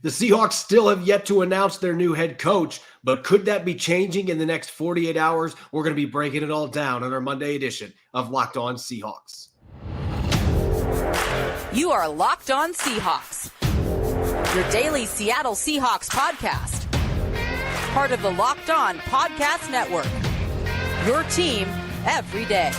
The Seahawks still have yet to announce their new head coach, but could that be changing in the next 48 hours? We're going to be breaking it all down on our Monday edition of Locked On Seahawks. You are Locked On Seahawks, your daily Seattle Seahawks podcast. Part of the Locked On Podcast Network, your team every day.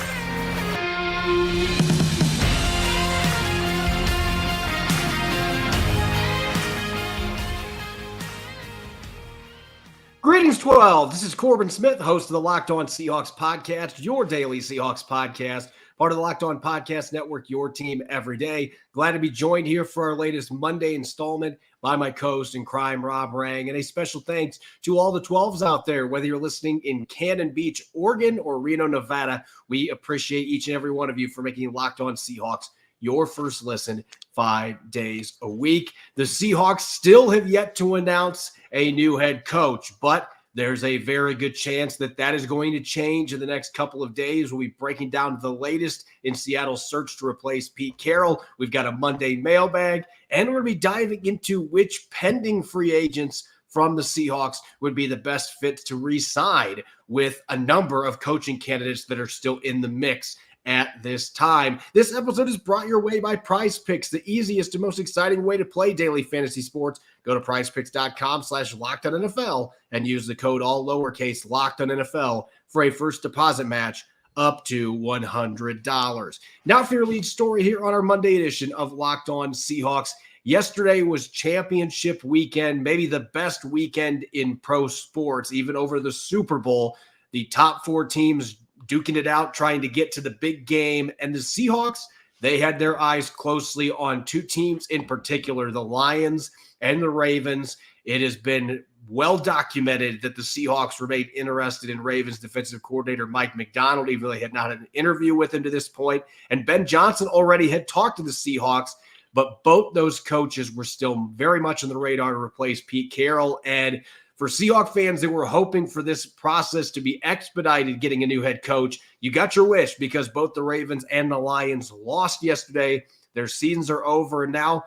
Greetings, 12. This is Corbin Smith, host of the Locked On Seahawks podcast, your daily Seahawks podcast, part of the Locked On Podcast Network, your team every day. Glad to be joined here for our latest Monday installment by my co-host in crime, Rob Rang. And a special thanks to all the 12s out there, whether you're listening in Cannon Beach, Oregon, or Reno, Nevada. We appreciate each and every one of you for making Locked On Seahawks your first listen 5 days a week. The Seahawks still have yet to announce a new head coach, but there's a very good chance that that is going to change in the next couple of days. We'll be breaking down the latest in Seattle's search to replace Pete Carroll. We've got a Monday mailbag, and we're going to be diving into which pending free agents from the Seahawks would be the best fit to re-sign with a number of coaching candidates that are still in the mix at this time. This episode is brought your way by Prize Picks, the easiest and most exciting way to play daily fantasy sports. Go to prizepicks.com/LockedOnNFL and use the code all lowercase LockedOnNFL for a first deposit match up to $100. Now for your lead story here on our Monday edition of Locked On Seahawks. Yesterday was championship weekend, maybe the best weekend in pro sports, even over the Super Bowl. The top four teams duking it out, trying to get to the big game. And the Seahawks, they had their eyes closely on two teams in particular, the Lions and the Ravens. It has been well documented that the Seahawks remained interested in Ravens defensive coordinator Mike Macdonald, even though they had not had an interview with him to this point. And Ben Johnson already had talked to the Seahawks, but both those coaches were still very much on the radar to replace Pete Carroll. And for Seahawks fans that were hoping for this process to be expedited, getting a new head coach, you got your wish, because both the Ravens and the Lions lost yesterday. Their seasons are over. And now,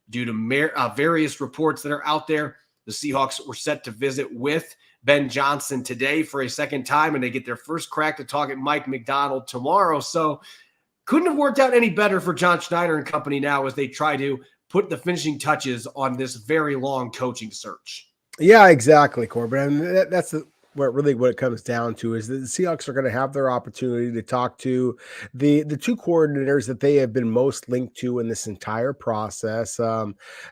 due to various reports that are out there, the Seahawks were set to visit with Ben Johnson today for a second time, and they get their first crack to talk at Mike Macdonald tomorrow. So couldn't have worked out any better for John Schneider and company now as they try to put the finishing touches on this very long coaching search. Yeah, exactly, Corbin. And that's what it comes down to is that the Seahawks are going to have their opportunity to talk to the two coordinators that they have been most linked to in this entire process.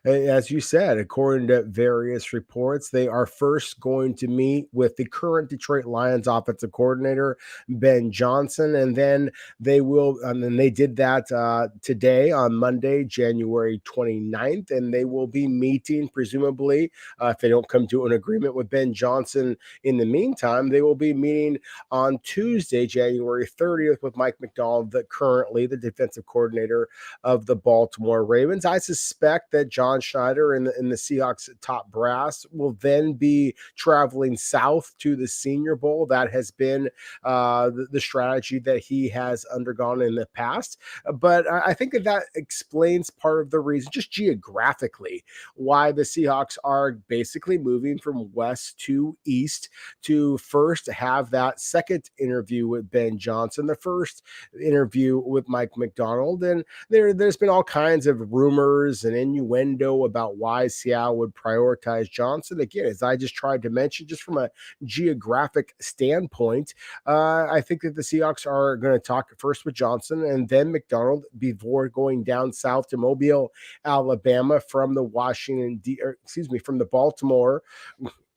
As you said, according to various reports, they are first going to meet with the current Detroit Lions offensive coordinator, Ben Johnson, and then they will, and they did that today on Monday, January 29th, and they will be meeting, presumably, if they don't come to an agreement with Ben Johnson in the meantime, they will be meeting on Tuesday, January 30th with Mike Macdonald, currently the defensive coordinator of the Baltimore Ravens. I suspect that John Schneider and the Seahawks top brass will then be traveling south to the Senior Bowl. That has been the strategy that he has undergone in the past. But I think that explains part of the reason, just geographically, why the Seahawks are basically moving from west to east to first have that second interview with Ben Johnson, the first interview with Mike Macdonald. And there's been all kinds of rumors and innuendo about why Seattle would prioritize Johnson. Again, as I just tried to mention, just from a geographic standpoint, I think that the Seahawks are going to talk first with Johnson and then Macdonald before going down south to Mobile, Alabama from the from the Baltimore,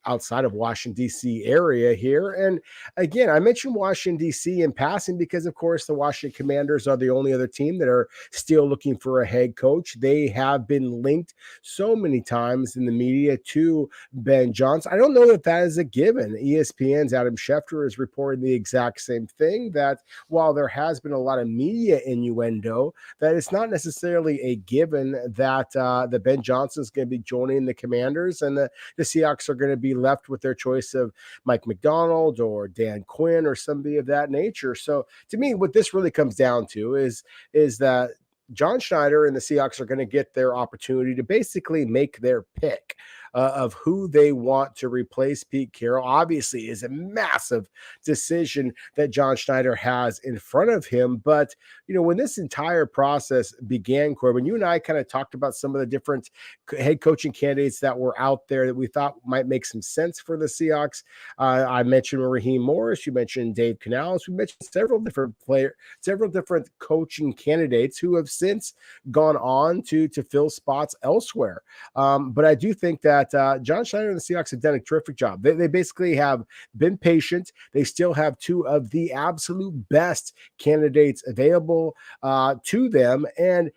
outside of Washington, D.C. area here. And again, I mentioned Washington, D.C. in passing because, of course, the Washington Commanders are the only other team that are still looking for a head coach. They have been linked so many times in the media to Ben Johnson. I don't know that that is a given. ESPN's Adam Schefter is reporting the exact same thing, that while there has been a lot of media innuendo, that it's not necessarily a given that that Ben Johnson is going to be joining the Commanders, and the Seahawks are going to be left with their choice of Mike Macdonald or Dan Quinn or somebody of that nature. So to me, what this really comes down to is that John Schneider and the Seahawks are going to get their opportunity to basically make their pick of who they want to replace Pete Carroll. Obviously, is a massive decision that John Schneider has in front of him. But, when this entire process began, Corbin, you and I kind of talked about some of the different head coaching candidates that were out there that we thought might make some sense for the Seahawks. I mentioned Raheem Morris. You mentioned Dave Canales. We mentioned several different coaching candidates who have since gone on to fill spots elsewhere. But I do think that John Schneider and the Seahawks have done a terrific job. They basically have been patient. They still have two of the absolute best candidates available to them. And,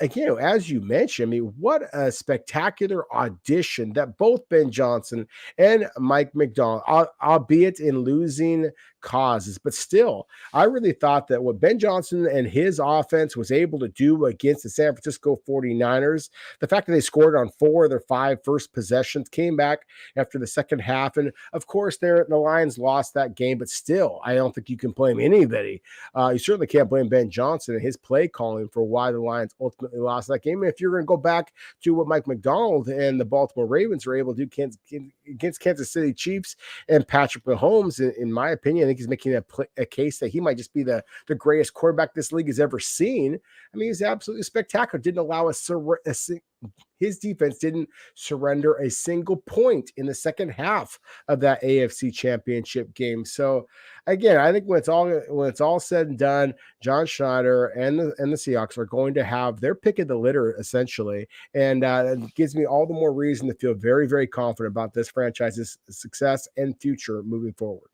again, as you mentioned, what a spectacular audition that both Ben Johnson and Mike Macdonald, albeit in losing causes, but still, I really thought that what Ben Johnson and his offense was able to do against the San Francisco 49ers, the fact that they scored on 4 of their 5 first possessions, came back after the second half, and of course, the Lions lost that game, but still, I don't think you can blame anybody. You certainly can't blame Ben Johnson and his play calling for why the Lions ultimately lost that game. And if you're going to go back to what Mike Macdonald and the Baltimore Ravens were able to do against Kansas City Chiefs and Patrick Mahomes, in my opinion, I think he's making a case that he might just be the greatest quarterback this league has ever seen. He's absolutely spectacular. Didn't allow his defense didn't surrender a single point in the second half of that AFC Championship game. So again, I think when it's all said and done, John Schneider and the Seahawks are going to have their pick of the litter essentially, and it gives me all the more reason to feel very, very confident about this franchise's success and future moving forward.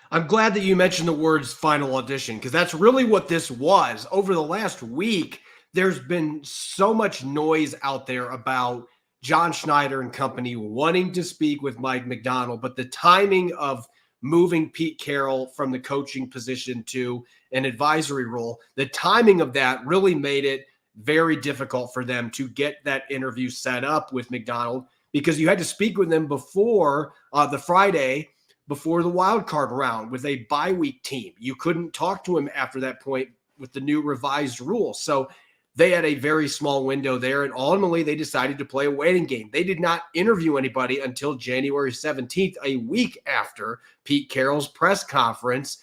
I'm glad that you mentioned the words final audition, because that's really what this was. Over the last week, there's been so much noise out there about John Schneider and company wanting to speak with Mike Macdonald, but the timing of moving Pete Carroll from the coaching position to an advisory role, the timing of that really made it very difficult for them to get that interview set up with Macdonald, because you had to speak with them before the Friday before the wild card round with a bye week team. You couldn't talk to him after that point with the new revised rules. So they had a very small window there, and ultimately they decided to play a waiting game. They did not interview anybody until January 17th, a week after Pete Carroll's press conference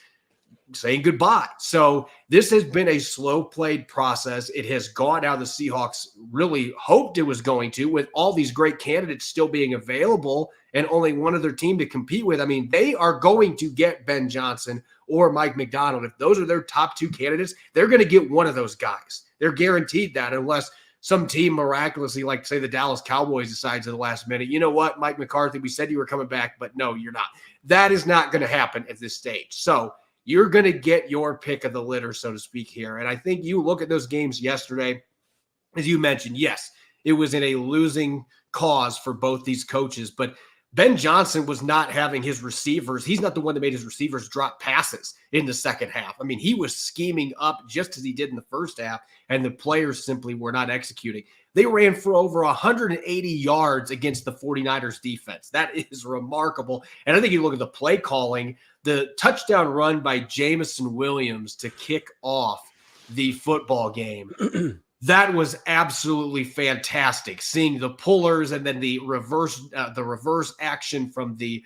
saying goodbye. So this has been a slow played process. It has gone how the Seahawks really hoped it was going to, with all these great candidates still being available and only one other team to compete with. They are going to get Ben Johnson or Mike Macdonald. If those are their top 2 candidates, they're going to get one of those guys. They're guaranteed that, unless some team miraculously, like say the Dallas Cowboys, decides at the last minute, you know what, Mike McCarthy, we said you were coming back, but no, you're not. That is not going to happen at this stage. So you're going to get your pick of the litter, so to speak, here. And I think you look at those games yesterday, as you mentioned, yes, it was in a losing cause for both these coaches, but Ben Johnson was not having his receivers. He's not the one that made his receivers drop passes in the second half. He was scheming up just as he did in the first half, and the players simply were not executing. They ran for over 180 yards against the 49ers defense. That is remarkable. And I think you look at the play calling, the touchdown run by Jamison Williams to kick off the football game. That was absolutely fantastic. Seeing the pullers and then the reverse action from the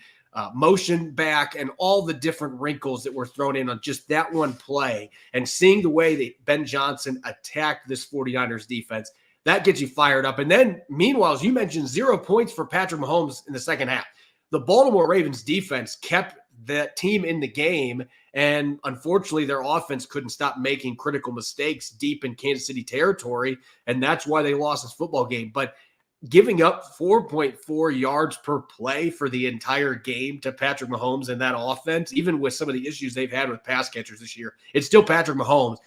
motion back and all the different wrinkles that were thrown in on just that one play, and seeing the way that Ben Johnson attacked this 49ers defense, that gets you fired up. And then, meanwhile, as you mentioned, 0 points for Patrick Mahomes in the second half. The Baltimore Ravens defense kept that team in the game, and unfortunately, their offense couldn't stop making critical mistakes deep in Kansas City territory, and that's why they lost this football game. But giving up 4.4 yards per play for the entire game to Patrick Mahomes and that offense, even with some of the issues they've had with pass catchers this year, it's still Patrick Mahomes.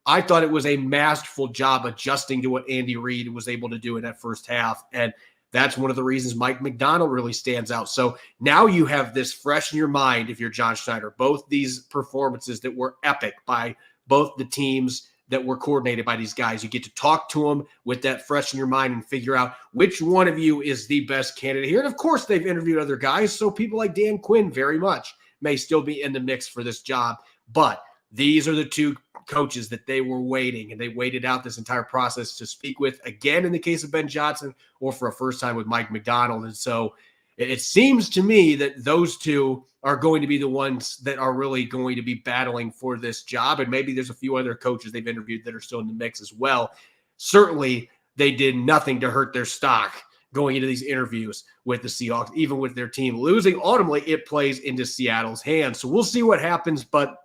I thought it was a masterful job adjusting to what Andy Reid was able to do in that first half, and that's one of the reasons Mike Macdonald really stands out. So now you have this fresh in your mind if you're John Schneider, both these performances that were epic by both the teams that were coordinated by these guys. You get to talk to them with that fresh in your mind and figure out which one of you is the best candidate here. And of course, they've interviewed other guys, so people like Dan Quinn very much may still be in the mix for this job. But these are the 2 coaches that they were waiting, and they waited out this entire process to speak with, again in the case of Ben Johnson, or for a first time with Mike Macdonald. And so it seems to me that those two are going to be the ones that are really going to be battling for this job. And maybe there's a few other coaches they've interviewed that are still in the mix as well. Certainly, they did nothing to hurt their stock going into these interviews with the Seahawks, even with their team losing. Ultimately, it plays into Seattle's hands. So we'll see what happens. But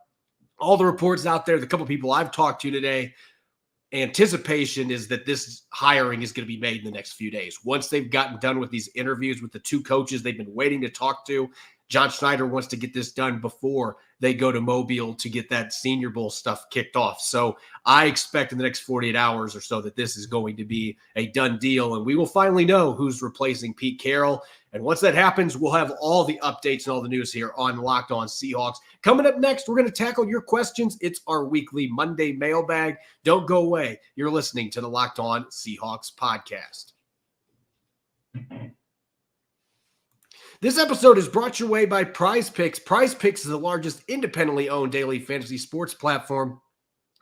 all the reports out there, the couple of people I've talked to today, anticipation is that this hiring is going to be made in the next few days. Once they've gotten done with these interviews with the two coaches they've been waiting to talk to, John Schneider wants to get this done before they go to Mobile to get that Senior Bowl stuff kicked off. So I expect in the next 48 hours or so that this is going to be a done deal, and we will finally know who's replacing Pete Carroll. And once that happens, we'll have all the updates and all the news here on Locked On Seahawks. Coming up next, we're going to tackle your questions. It's our weekly Monday mailbag. Don't go away. You're listening to the Locked On Seahawks podcast. This episode is brought your way by Prize Picks. Prize Picks is the largest independently owned daily fantasy sports platform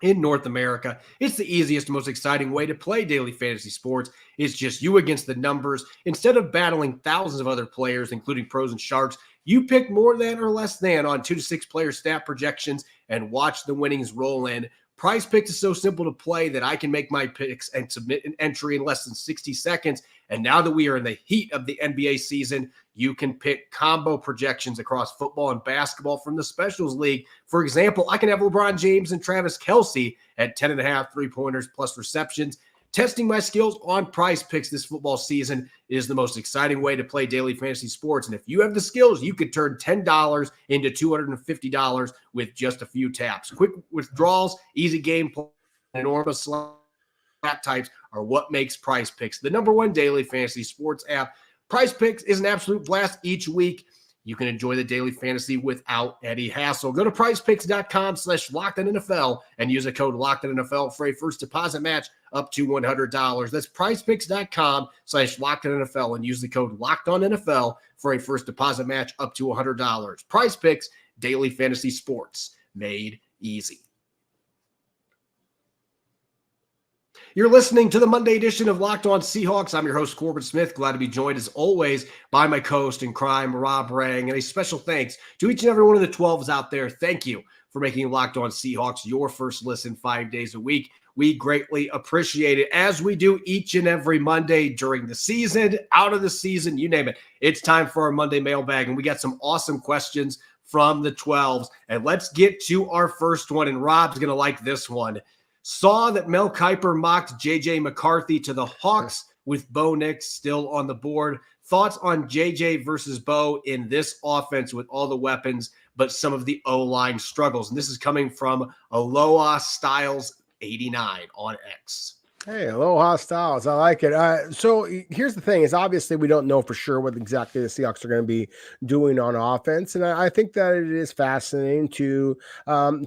in North America. It's the easiest, most exciting way to play daily fantasy sports. It's just you against the numbers. Instead of battling thousands of other players, including pros and sharks, you pick more than or less than on 2 to 6 player stat projections and watch the winnings roll in. Prize Picks is so simple to play that I can make my picks and submit an entry in less than 60 seconds. And now that we are in the heat of the NBA season, you can pick combo projections across football and basketball from the Specials League. For example, I can have LeBron James and Travis Kelce at 10.5 3-pointers plus receptions. Testing my skills on Prize Picks this football season is the most exciting way to play daily fantasy sports. And if you have the skills, you could turn $10 into $250 with just a few taps. Quick withdrawals, easy gameplay, and enormous stat types are what makes Prize Picks the #1 daily fantasy sports app. Prize Picks is an absolute blast each week. You can enjoy the daily fantasy without any hassle. Go to prizepicks.com/LockedOnNFL and use the code LockedOnNFL for a first deposit match up to $100. That's prizepicks.com/LockedOnNFL and use the code LockedOnNFL for a first deposit match up to $100. Prize Picks, daily fantasy sports made easy. You're listening to the Monday edition of Locked On Seahawks. I'm your host, Corbin Smith. Glad to be joined, as always, by my co-host in crime, Rob Rang. And a special thanks to each and every one of the 12s out there. Thank you for making Locked On Seahawks your first listen 5 days a week. We greatly appreciate it, as we do each and every Monday during the season, out of the season, you name it. It's time for our Monday mailbag, and we got some awesome questions from the 12s. And let's get to our first one, and Rob's going to like this one. Saw that Mel Kiper mocked J.J. McCarthy to the Hawks with Bo Nix still on the board. Thoughts on J.J. versus Bo in this offense with all the weapons, but some of the O-line struggles? And this is coming from Aloha Styles 89 on X. Hey, Aloha Styles. I like it. So here's the thing is, obviously we don't know for sure what exactly the Seahawks are going to be doing on offense. And I think that it is fascinating to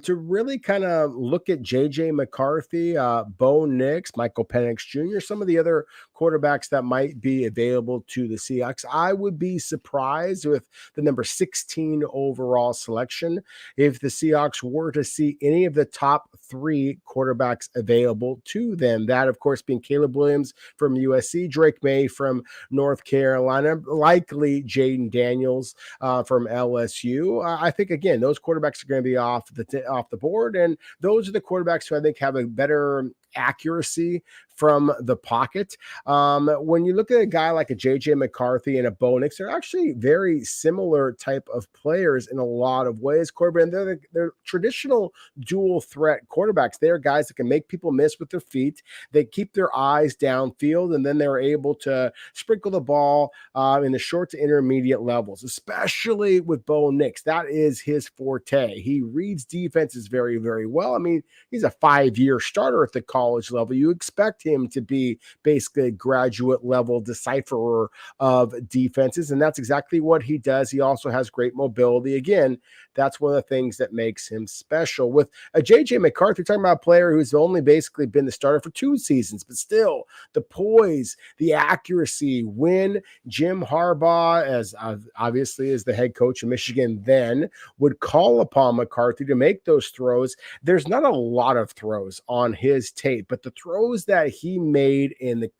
really kind of look at J.J. McCarthy, Bo Nix, Michael Penix Jr., some of the other quarterbacks that might be available to the Seahawks. I would be surprised with the number 16 overall selection if the Seahawks were to see any of the top 3 quarterbacks available to them. That, of course, being Caleb Williams from USC, Drake May from North Carolina, likely Jaden Daniels from LSU. I think, again, those quarterbacks are going to be off the board, and those are the quarterbacks who I think have a better accuracy from the pocket. When you look at a guy like a J.J. McCarthy and a Bo Nix, they're actually very similar type of players in a lot of ways, Corbin. They're traditional dual threat quarterbacks. They're guys that can make people miss with their feet. They keep their eyes downfield, and then they're able to sprinkle the ball in the short to intermediate levels, especially with Bo Nix. That is his forte. He reads defenses very, very well. I mean, he's a 5-year starter at the college level. You expect him him to be basically a graduate level decipherer of defenses, and that's exactly what he does. He also has great mobility. Again, that's one of the things that makes him special. With a J.J. McCarthy, talking about a player who's only basically been the starter for 2 seasons, but still the poise, the accuracy. When Jim Harbaugh, as obviously as the head coach of Michigan then, would call upon McCarthy to make those throws, there's not a lot of throws on his tape, but the throws that he made in the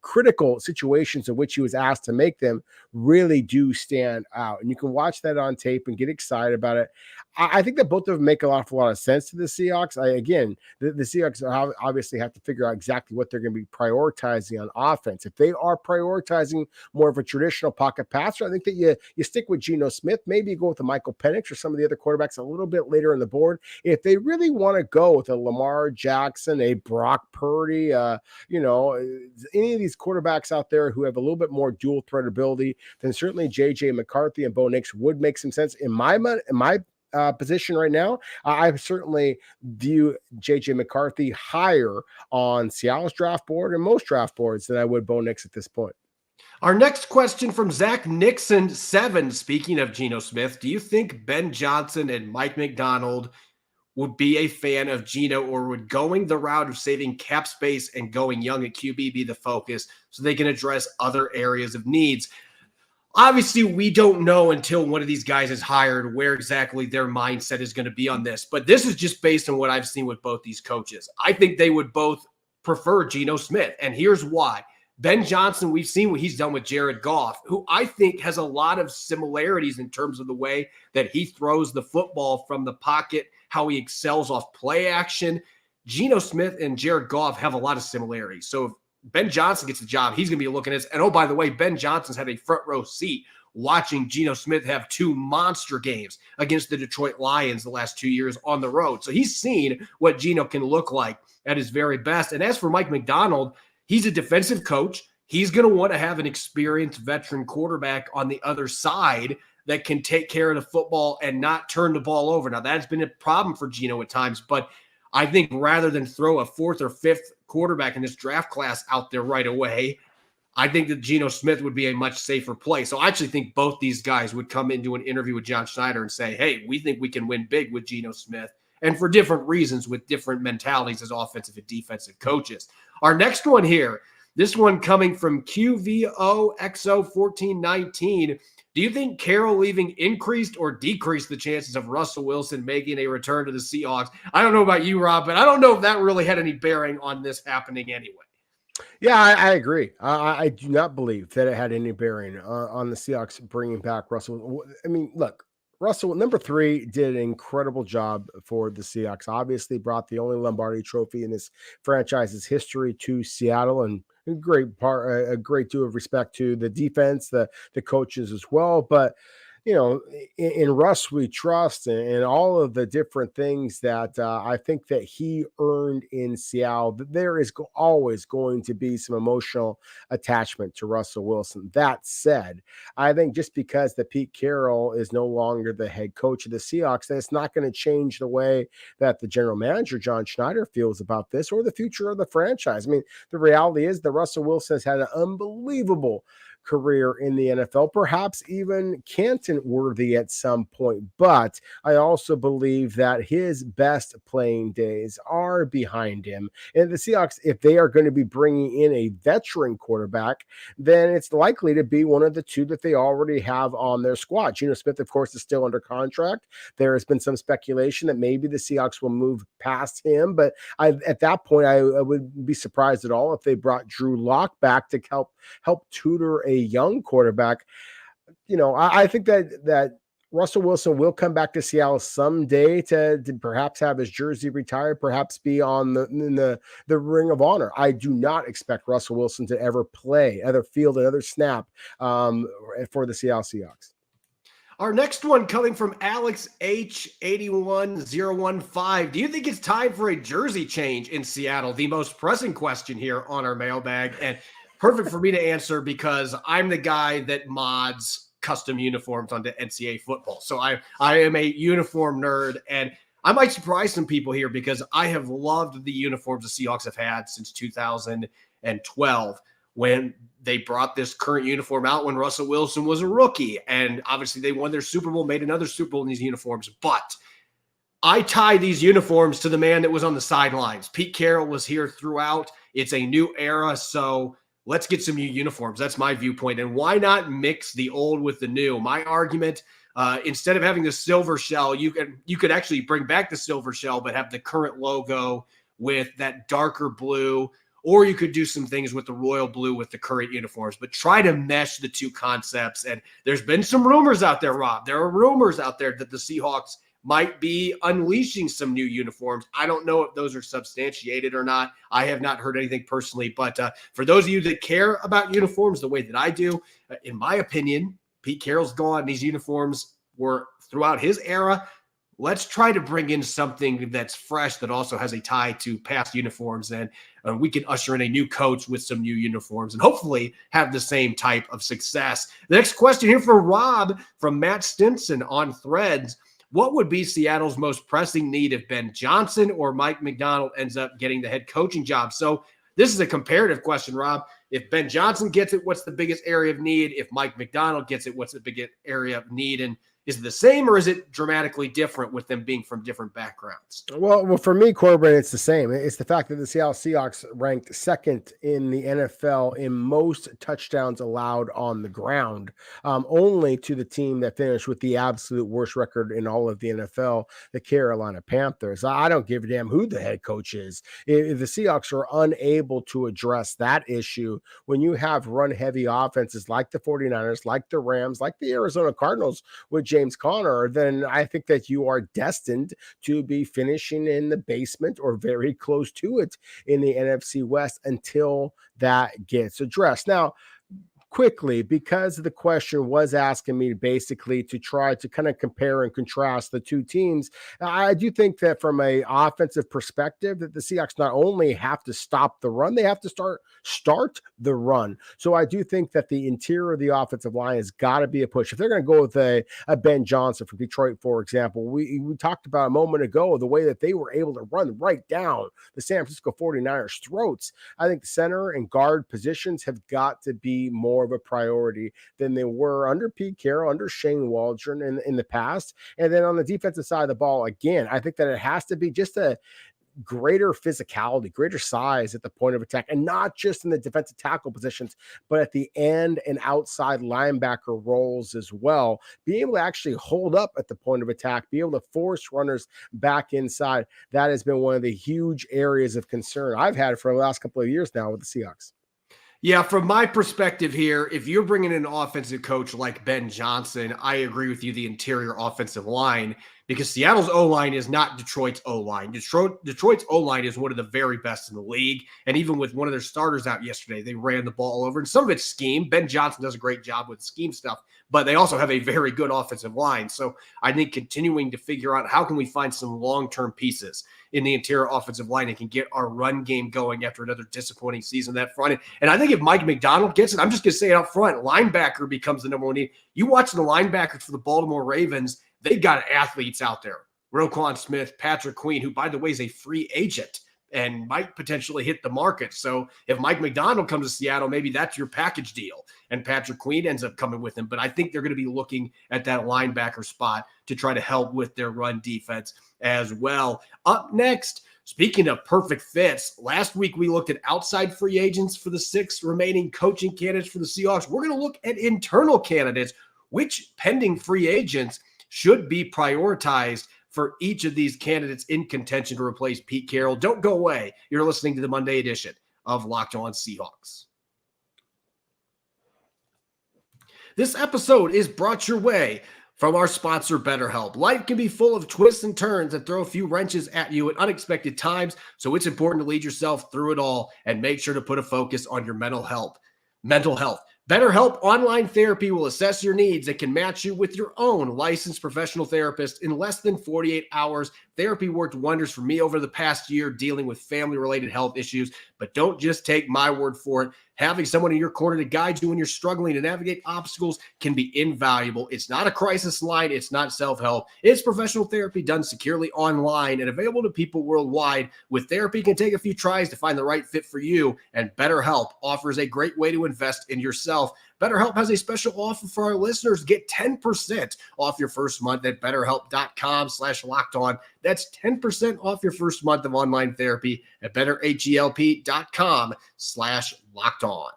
critical situations in which he was asked to make them really do stand out. And you can watch that on tape and get excited about it. I think that both of them make a lot of sense to the Seahawks. The Seahawks obviously have to figure out exactly what they're going to be prioritizing on offense. If they are prioritizing more of a traditional pocket passer, I think that you stick with Geno Smith. Maybe you go with a Michael Penix or some of the other quarterbacks a little bit later on the board. If they really want to go with a Lamar Jackson, a Brock Purdy, any of these quarterbacks out there who have a little bit more dual threat ability, then certainly J.J. McCarthy and Bo Nix would make some sense. In my position right now, I certainly view J.J. McCarthy higher on Seattle's draft board and most draft boards than I would Bo Nix at this point. Our next question from Zach Nixon 7. Speaking of Geno Smith, do you think Ben Johnson and Mike Macdonald would be a fan of Geno, or would going the route of saving cap space and going young at QB be the focus so they can address other areas of needs? Obviously, we don't know until one of these guys is hired where exactly their mindset is going to be on this. But this is just based on what I've seen with both these coaches. I think they would both prefer Geno Smith. And here's why. Ben Johnson, we've seen what he's done with Jared Goff, who I think has a lot of similarities in terms of the way that he throws the football from the pocket, how he excels off play action. Geno Smith and Jared Goff have a lot of similarities. So if Ben Johnson gets the job, he's going to be looking at this. And oh, by the way, Ben Johnson's had a front row seat watching Geno Smith have 2 monster games against the Detroit Lions the last 2 years on the road. So he's seen what Geno can look like at his very best. And as for Mike Macdonald, he's a defensive coach. He's going to want to have an experienced veteran quarterback on the other side that can take care of the football and not turn the ball over. Now, that's been a problem for Geno at times, but I think rather than throw a 4th or 5th quarterback in this draft class out there right away, I think that Geno Smith would be a much safer play. So I actually think both these guys would come into an interview with John Schneider and say, hey, we think we can win big with Geno Smith, and for different reasons with different mentalities as offensive and defensive coaches. Our next one here, this one coming from QVOXO1419. Do you think Carroll leaving increased or decreased the chances of Russell Wilson making a return to the Seahawks? I don't know about you, Rob, but I don't know if that really had any bearing on this happening anyway. Yeah, I agree. I do not believe that it had any bearing on the Seahawks bringing back Russell. I mean, look, Russell, number 3, did an incredible job for the Seahawks. Obviously brought the only Lombardi trophy in this franchise's history to Seattle, and a great deal of respect to the defense, the coaches as well. But in Russ we trust, and all of the different things that I think that he earned in Seattle. There is always going to be some emotional attachment to Russell Wilson. That said, I think just because that Pete Carroll is no longer the head coach of the Seahawks, that it's not going to change the way that the general manager, John Schneider, feels about this or the future of the franchise. I mean, the reality is that Russell Wilson has had an unbelievable career in the NFL, perhaps even Canton worthy at some point. But I also believe that his best playing days are behind him. And the Seahawks, if they are going to be bringing in a veteran quarterback, then it's likely to be one of the 2 that they already have on their squad. Geno Smith, of course, is still under contract. There has been some speculation that maybe the Seahawks will move past him, but at that point, I would be surprised at all if they brought Drew Lock back to help tutor a young quarterback. I think that Russell Wilson will come back to Seattle someday to perhaps have his jersey retired, perhaps be on the Ring of Honor. I do not expect Russell Wilson to ever field another snap for the Seattle Seahawks. Our next one coming from Alex H81015. Do you think it's time for a jersey change in Seattle? The most pressing question here on our mailbag, and perfect for me to answer because I'm the guy that mods custom uniforms onto NCAA football. So I am a uniform nerd, and I might surprise some people here because I have loved the uniforms the Seahawks have had since 2012 when they brought this current uniform out when Russell Wilson was a rookie. And obviously they won their Super Bowl, made another Super Bowl in these uniforms. But I tie these uniforms to the man that was on the sidelines. Pete Carroll was here throughout. It's a new era, so let's get some new uniforms. That's my viewpoint. And why not mix the old with the new? My argument, instead of having the silver shell, you could actually bring back the silver shell, but have the current logo with that darker blue, or you could do some things with the royal blue with the current uniforms, but try to mesh the two concepts. And there's been some rumors out there, Rob. There are rumors out there that the Seahawks might be unleashing some new uniforms. I don't know if those are substantiated or not. I have not heard anything personally, but for those of you that care about uniforms the way that I do, in my opinion, Pete Carroll's gone. These uniforms were throughout his era. Let's try to bring in something that's fresh that also has a tie to past uniforms, and we can usher in a new coach with some new uniforms and hopefully have the same type of success. The next question here for Rob from Matt Stinson on Threads. What would be Seattle's most pressing need if Ben Johnson or Mike Macdonald ends up getting the head coaching job? So this is a comparative question, Rob. If Ben Johnson gets it, what's the biggest area of need? If Mike Macdonald gets it, what's the biggest area of need? And is it the same or is it dramatically different with them being from different backgrounds? Well, for me, Corbin, it's the same. It's the fact that the Seattle Seahawks ranked second in the NFL in most touchdowns allowed on the ground, only to the team that finished with the absolute worst record in all of the NFL, the Carolina Panthers. I don't give a damn who the head coach is. If the Seahawks are unable to address that issue, when you have run-heavy offenses like the 49ers, like the Rams, like the Arizona Cardinals with James Conner, then I think that you are destined to be finishing in the basement or very close to it in the NFC West until that gets addressed. Now, quickly, because the question was asking me basically to try to kind of compare and contrast the two teams, I do think that from an offensive perspective that the Seahawks not only have to stop the run, they have to start the run. So I do think that the interior of the offensive line has got to be a push. If they're going to go with a Ben Johnson from Detroit, for example, we talked about a moment ago the way that they were able to run right down the San Francisco 49ers throats. I think the center and guard positions have got to be more of a priority than they were under Pete Carroll, under Shane Waldron in the past. And then on the defensive side of the ball, again, I think that it has to be just a greater physicality, greater size at the point of attack, and not just in the defensive tackle positions, but at the end and outside linebacker roles as well. Being able to actually hold up at the point of attack, be able to force runners back inside, that has been one of the huge areas of concern I've had for the last couple of years now with the Seahawks. Yeah, from my perspective here, if you're bringing in an offensive coach like Ben Johnson, I agree with you, the interior offensive line, because Seattle's O-line is not Detroit's O-line. Detroit's O-line is one of the very best in the league, and even with one of their starters out yesterday, they ran the ball over, and some of it's scheme. Ben Johnson does a great job with scheme stuff, but they also have a very good offensive line. So I think continuing to figure out how can we find some long-term pieces in the interior offensive line and can get our run game going after another disappointing season that front. And I think if Mike Macdonald gets it, I'm just going to say it up front, linebacker becomes the number one need. You watch the linebackers for the Baltimore Ravens, they got athletes out there. Roquan Smith, Patrick Queen, who, by the way, is a free agent and might potentially hit the market. So if Mike Macdonald comes to Seattle, maybe that's your package deal, and Patrick Queen ends up coming with him. But I think they're going to be looking at that linebacker spot to try to help with their run defense as well. Up next, speaking of perfect fits, last week we looked at outside free agents for the 6 remaining coaching candidates for the Seahawks. We're going to look at internal candidates. Which pending free agents should be prioritized for each of these candidates in contention to replace Pete Carroll? Don't go away. You're listening to the Monday edition of Locked On Seahawks. This episode is brought your way from our sponsor, BetterHelp. Life can be full of twists and turns that throw a few wrenches at you at unexpected times, so it's important to lead yourself through it all and make sure to put a focus on your mental health. BetterHelp Online Therapy will assess your needs and can match you with your own licensed professional therapist in less than 48 hours. Therapy worked wonders for me over the past year dealing with family-related health issues, but don't just take my word for it. having someone in your corner to guide you when you're struggling to navigate obstacles can be invaluable. It's not a crisis line. It's not self-help. It's professional therapy done securely online and available to people worldwide. With therapy, it can take a few tries to find the right fit for you, and BetterHelp offers a great way to invest in yourself. BetterHelp has a special offer for our listeners. Get 10% off your first month at betterhelp.com/lockedon. That's 10% off your first month of online therapy at betterhelp.com/lockedon.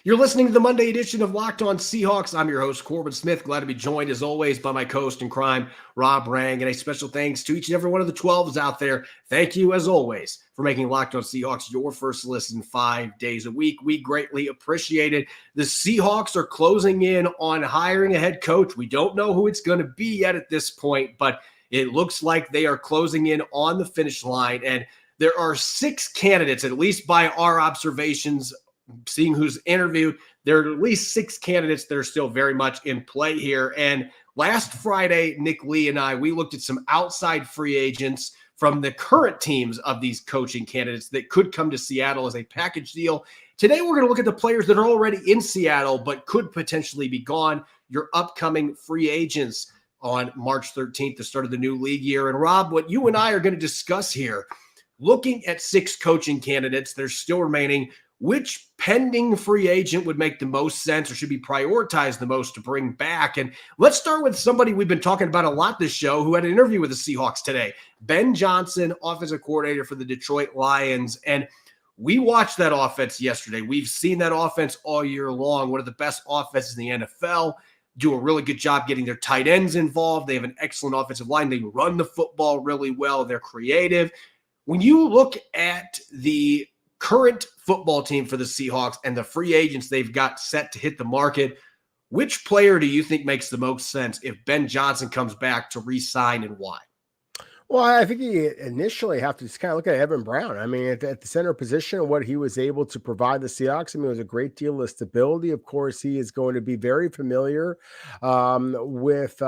You're listening to the Monday edition of Locked On Seahawks. I'm your host, Corbin Smith. Glad to be joined, as always, by my co-host in crime, Rob Rang. And a special thanks to each and every one of the 12s out there. Thank you, as always, for making Locked On Seahawks your first listen 5 days a week. We greatly appreciate it. The Seahawks are closing in on hiring a head coach. We don't know who it's going to be yet at this point, but it looks like they are closing in on the finish line. And there are 6 candidates, at least by our observations, seeing who's interviewed. There are at least 6 candidates that are still very much in play here. And last Friday, Nick Lee and I, we looked at some outside free agents from the current teams of these coaching candidates that could come to Seattle as a package deal. Today, we're going to look at the players that are already in Seattle but could potentially be gone, your upcoming free agents on March 13th, the start of the new league year. And Rob, what you and I are going to discuss here, looking at 6 coaching candidates that are still remaining, which pending free agent would make the most sense or should be prioritized the most to bring back? And let's start with somebody we've been talking about a lot this show who had an interview with the Seahawks today, Ben Johnson, offensive coordinator for the Detroit Lions. And we watched that offense yesterday. We've seen that offense all year long, one of the best offenses in the NFL, do a really good job getting their tight ends involved. They have an excellent offensive line. They run the football really well. They're creative. When you look at the current football team for the Seahawks and the free agents they've got set to hit the market, which player do you think makes the most sense if Ben Johnson comes back to re-sign, and why? Well, I think you initially have to just kind of look at Evan Brown. I mean, at the center position and what he was able to provide the Seahawks, I mean, it was a great deal of stability. Of course, he is going to be very familiar with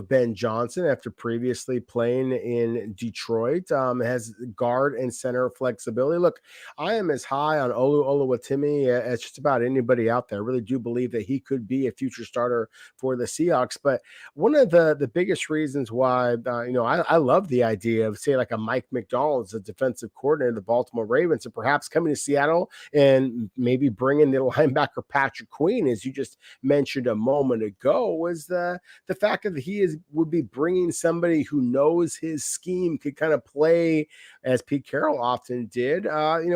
Ben Johnson after previously playing in Detroit. Has guard and center flexibility. Look, I am as high on Olu Oluwatimi as just about anybody out there. I really do believe that he could be a future starter for the Seahawks. But one of the biggest reasons why, I love the idea of, say, like a Mike Macdonald as a defensive coordinator of the Baltimore Ravens, and perhaps coming to Seattle and maybe bringing the linebacker Patrick Queen, as you just mentioned a moment ago, was the fact that he would be bringing somebody who knows his scheme, could kind of play, as Pete Carroll often did,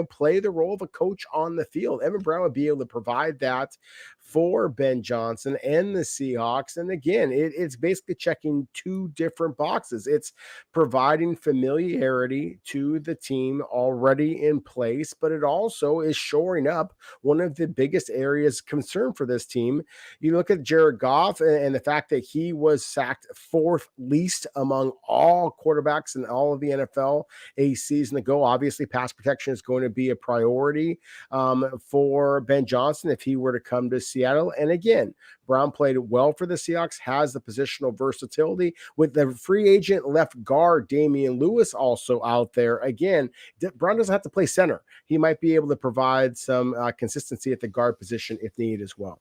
play the role of a coach on the field. Evan Brown would be able to provide that for Ben Johnson and the Seahawks. And again, it's basically checking 2 different boxes. It's providing familiarity to the team already in place, but it also is shoring up one of the biggest areas of concern for this team. You look at Jared Goff and the fact that he was sacked 4th least among all quarterbacks in all of the NFL a season ago. Obviously, pass protection is going to be a priority for Ben Johnson if he were to come to Seattle. And again, Brown played well for the Seahawks, has the positional versatility with the free agent left guard Damian Lewis also out there. Again, Brown doesn't have to play center. He might be able to provide some consistency at the guard position if needed as well.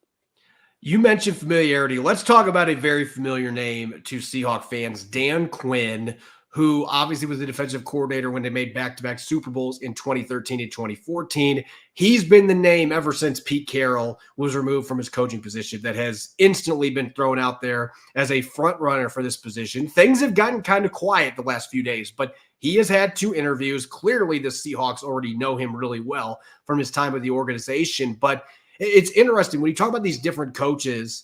You mentioned familiarity. Let's talk about a very familiar name to Seahawk fans, Dan Quinn, who obviously was the defensive coordinator when they made back-to-back Super Bowls in 2013 and 2014. He's been the name ever since Pete Carroll was removed from his coaching position that has instantly been thrown out there as a front runner for this position. Things have gotten kind of quiet the last few days, but he has had 2 interviews. Clearly, the Seahawks already know him really well from his time with the organization. But it's interesting when you talk about these different coaches.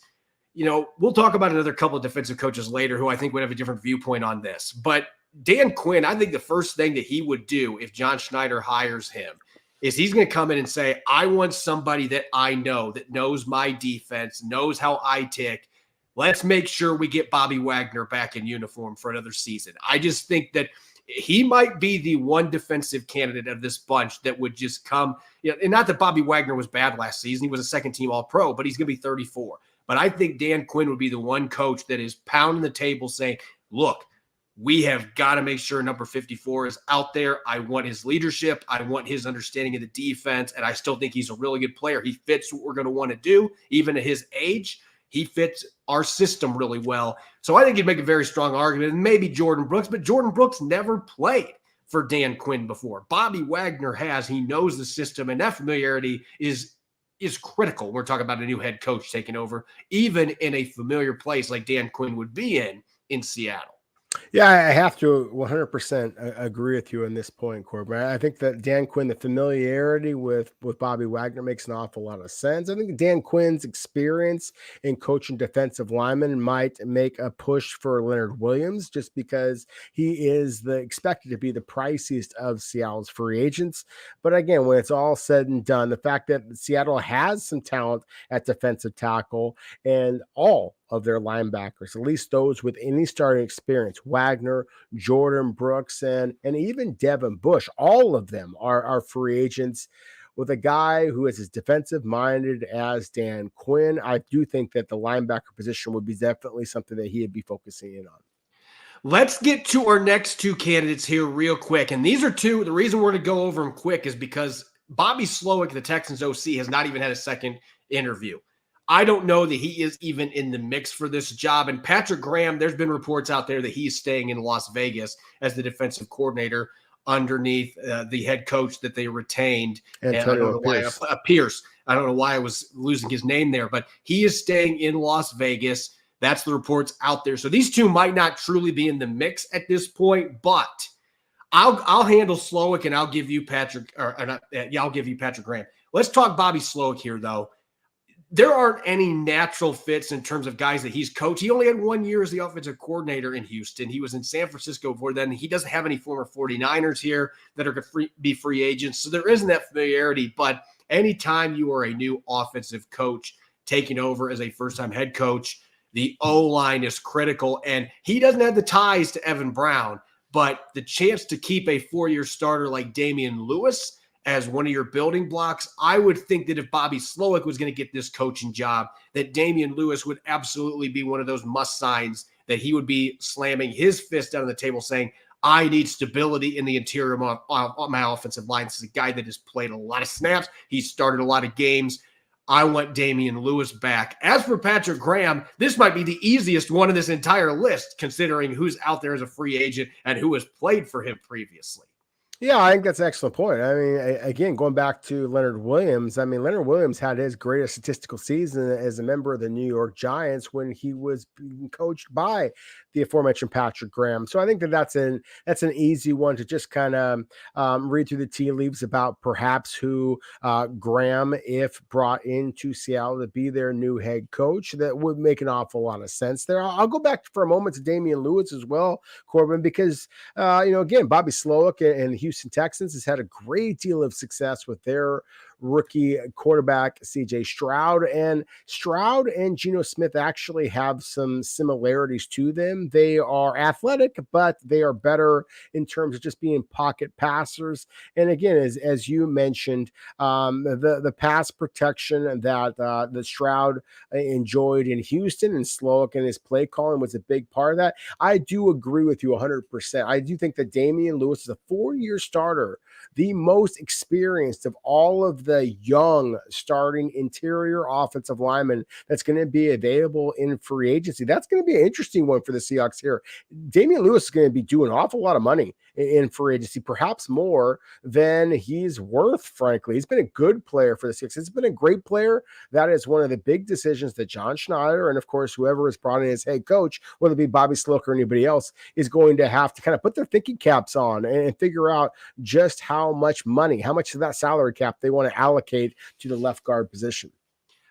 We'll talk about another couple of defensive coaches later who I think would have a different viewpoint on this. But Dan Quinn, I think the first thing that he would do if John Schneider hires him is he's going to come in and say, I want somebody that I know, that knows my defense, knows how I tick. Let's make sure we get Bobby Wagner back in uniform for another season. I just think that he might be the one defensive candidate of this bunch that would just come. And not that Bobby Wagner was bad last season. He was a second-team All-Pro, but he's going to be 34. But I think Dan Quinn would be the one coach that is pounding the table saying, look, We have got to make sure number 54 is out there. I want his leadership. I want his understanding of the defense. And I still think he's a really good player. He fits what we're going to want to do, even at his age. He fits our system really well. So I think you'd make a very strong argument. And maybe Jordan Brooks, but Jordan Brooks never played for Dan Quinn before. Bobby Wagner has. He knows the system, and that familiarity is critical. We're talking about a new head coach taking over, even in a familiar place like Dan Quinn would be in Seattle. Yeah, I have to 100% agree with you on this point, Corbin. I think that Dan Quinn, the familiarity with Bobby Wagner makes an awful lot of sense. I think Dan Quinn's experience in coaching defensive linemen might make a push for Leonard Williams, just because he is expected to be the priciest of Seattle's free agents. But again, when it's all said and done, the fact that Seattle has some talent at defensive tackle and all of their linebackers, at least those with any starting experience, Wagner, Jordan Brooks, and even Devin Bush, all of them are free agents. With a guy who is as defensive minded as Dan Quinn, I do think that the linebacker position would be definitely something that he'd be focusing in on. Let's get to our next two candidates here real quick. And these are two, the reason we're going to go over them quick is because Bobby Slowick, the Texans OC, has not even had a second interview. I don't know that he is even in the mix for this job. And Patrick Graham, there's been reports out there that he's staying in Las Vegas as the defensive coordinator underneath the head coach that they retained. Pierce. I don't know why I was losing his name there, but he is staying in Las Vegas. That's the reports out there. So these two might not truly be in the mix at this point, but I'll handle Slowick and I'll give you Patrick Graham. Let's talk Bobby Slowick here, though. There aren't any natural fits in terms of guys that he's coached. He only had 1 year as the offensive coordinator in Houston. He was in San Francisco before then. He doesn't have any former 49ers here that are going to be free agents. So there isn't that familiarity. But anytime you are a new offensive coach taking over as a first-time head coach, the O-line is critical. And he doesn't have the ties to Evan Brown, but the chance to keep a 4-year starter like Damian Lewis as one of your building blocks, I would think that if Bobby Slowick was going to get this coaching job, that Damian Lewis would absolutely be one of those must signs, that he would be slamming his fist down on the table saying, I need stability in the interior of my offensive line. This is a guy that has played a lot of snaps. He's started a lot of games. I want Damian Lewis back. As for Patrick Graham, this might be the easiest one of this entire list, considering who's out there as a free agent and who has played for him previously. Yeah, I think that's an excellent point. I mean, again, going back to Leonard Williams, Leonard Williams had his greatest statistical season as a member of the New York Giants when he was being coached by the aforementioned Patrick Graham. So I think that's an easy one to just kind of read through the tea leaves about perhaps who Graham, if brought into Seattle to be their new head coach, that would make an awful lot of sense there. I'll go back for a moment to Damian Lewis as well, Corbin, because, again, Bobby Slowick and Houston Texans has had a great deal of success with their rookie quarterback CJ Stroud, and Geno Smith actually have some similarities to them. They are athletic, but they are better in terms of just being pocket passers. And again, as you mentioned, the pass protection that Stroud enjoyed in Houston, and Slowick and his play calling was a big part of that. I do agree with you 100%. I do think that Damian Lewis is a 4-year starter, the most experienced of all of the young starting interior offensive linemen that's going to be available in free agency. That's going to be an interesting one for the Seahawks here. Damian Lewis is going to be doing an awful lot of money in free agency, perhaps more than he's worth, frankly. He's been a good player for the Seahawks. He's been a great player. That is one of the big decisions that John Schneider and, of course, whoever is brought in as head coach, whether it be Bobby Slowick or anybody else, is going to have to kind of put their thinking caps on and figure out just how much money, how much of that salary cap they want to allocate to the left guard position.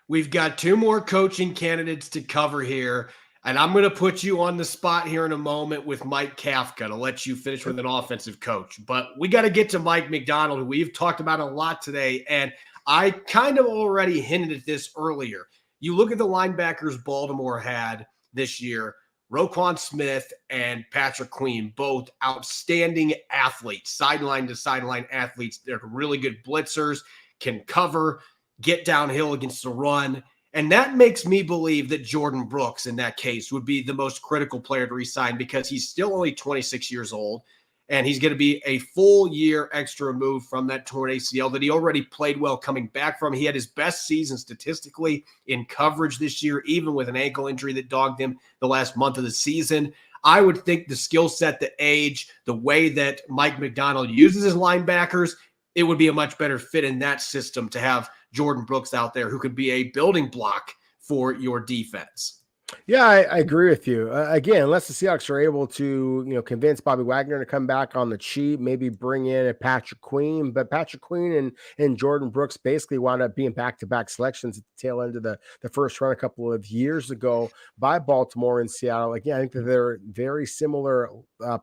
We've got two more coaching candidates to cover here, and I'm going to put you on the spot here in a moment with Mike Kafka to let you finish with an offensive coach. But we got to get to Mike Macdonald, who we've talked about a lot today, and I kind of already hinted at this earlier. You look at the linebackers Baltimore had this year, Roquan Smith and Patrick Queen, both outstanding athletes, sideline to sideline athletes. They're really good blitzers, can cover, get downhill against the run. And that makes me believe that Jordan Brooks, in that case, would be the most critical player to resign because he's still only 26 years old, and he's going to be a full year extra removed from that torn ACL that he already played well coming back from. He had his best season statistically in coverage this year, even with an ankle injury that dogged him the last month of the season. I would think the skill set, the age, the way that Mike Macdonald uses his linebackers, it would be a much better fit in that system to have Jordan Brooks out there who could be a building block for your defense. Yeah, I agree with you. Again, unless the Seahawks are able to, convince Bobby Wagner to come back on the cheap, maybe bring in a Patrick Queen, but Patrick Queen and Jordan Brooks basically wound up being back-to-back selections at the tail end of the first round a couple of years ago by Baltimore and Seattle. Again, I think that they're very similar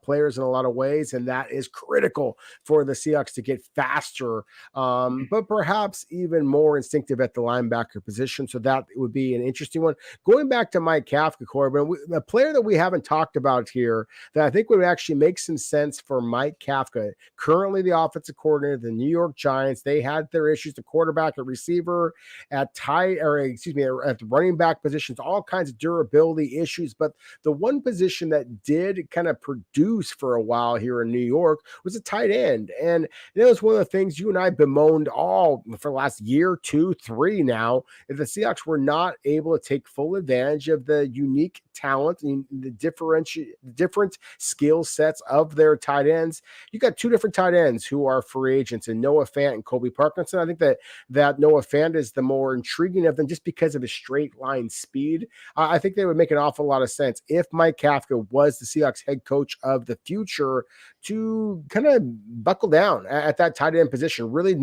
players in a lot of ways, and that is critical for the Seahawks to get faster, but perhaps even more instinctive at the linebacker position. So that would be an interesting one. Going back to Mike Kafka, Corbin, a player that we haven't talked about here that I think would actually make some sense for Mike Kafka, currently the offensive coordinator of the New York Giants. They had their issues, the quarterback, at receiver, at the running back positions, all kinds of durability issues. But the one position that did kind of produce for a while here in New York was a tight end. And it was one of the things you and I bemoaned all for the last year, 2, 3 now, if the Seahawks were not able to take full advantage of the unique talent and the different skill sets of their tight ends. You got 2 different tight ends who are free agents, and Noah Fant and Colby Parkinson. I think that Noah Fant is the more intriguing of them just because of his straight line speed. I think they would make an awful lot of sense if Mike Kafka was the Seahawks head coach of the future to kind of buckle down at that tight end position, really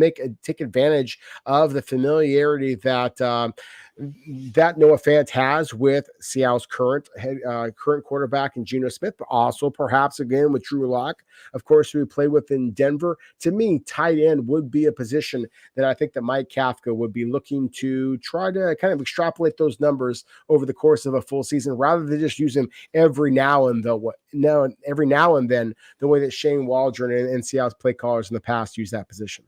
take advantage of the familiarity that Noah Fant has with Seattle's current quarterback in Geno Smith, but also perhaps again with Drew Lock, of course, who we played with in Denver. To me, tight end would be a position that I think that Mike Kafka would be looking to try to kind of extrapolate those numbers over the course of a full season, rather than just use him every now and then, the way that Shane Waldron and Seattle's play callers in the past use that position.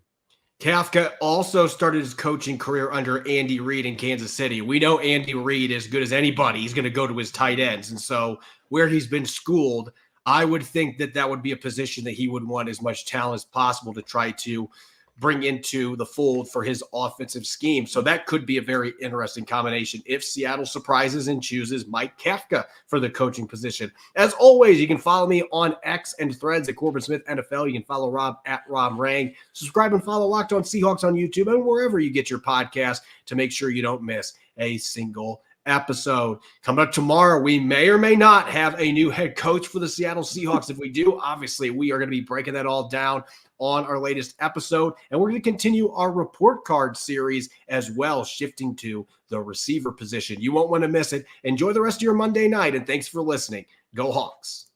Kafka also started his coaching career under Andy Reid in Kansas City. We know Andy Reid, as good as anybody, he's going to go to his tight ends. And so where he's been schooled, I would think that would be a position that he would want as much talent as possible to try to bring into the fold for his offensive scheme. So that could be a very interesting combination if Seattle surprises and chooses Mike Kafka for the coaching position. As always, you can follow me on X and Threads at Corbin Smith NFL. You can follow Rob at Rob Rang. Subscribe and follow Locked On Seahawks on YouTube and wherever you get your podcast to make sure you don't miss a single episode. Coming up tomorrow, we may or may not have a new head coach for the Seattle Seahawks. If we do, obviously, we are going to be breaking that all down on our latest episode. And we're going to continue our report card series as well, shifting to the receiver position. You won't want to miss it. Enjoy the rest of your Monday night, and thanks for listening. Go Hawks.